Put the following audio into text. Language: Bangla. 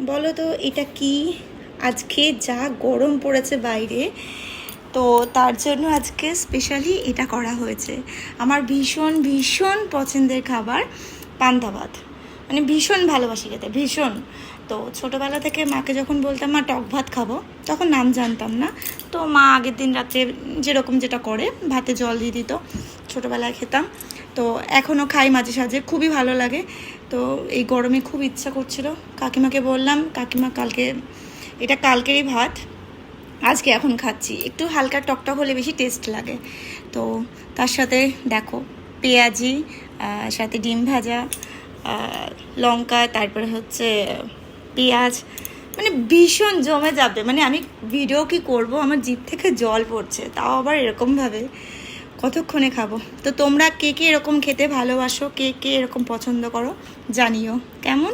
বলো তো এটা কি? আজকে যা গরম পড়েছে বাইরে, তো তার জন্য আজকে স্পেশালি এটা করা হয়েছে। আমার ভীষণ ভীষণ পছন্দের খাবার পান্তা ভাত, মানে ভীষণ ভালোবাসি খেতে, ভীষণ। তো ছোটোবেলা থেকে মাকে যখন বলতাম মা টক ভাত খাবো, তখন নাম জানতাম না। তো মা আগের দিন রাত্রে যেরকম যেটা করে ভাতে জল দিয়ে দিত, ছোটোবেলায় খেতাম। তো এখনও খাই মাঝে সাঝে, খুবই ভালো লাগে। তো এই গরমে খুব ইচ্ছা করছিল, কাকিমাকে বললাম কাকিমা কালকে, এটা কালকেরই ভাত, আজকে এখন খাচ্ছি। একটু হালকা টকটক হলে বেশি টেস্ট লাগে। তো তার সাথে দেখো পেঁয়াজি, সাথে ডিম ভাজা, লঙ্কা, তারপরে হচ্ছে পেঁয়াজ, মানে ভীষণ জমে যাবে। মানে আমি ভিডিও কি করব, আমার জিভ থেকে জল পড়ছে, তাও আবার এরকমভাবে কতক্ষণে খাবো। তো তোমরা কে কে এরকম খেতে ভালোবাসো, কে কে এরকম পছন্দ করো জানিও কেমন।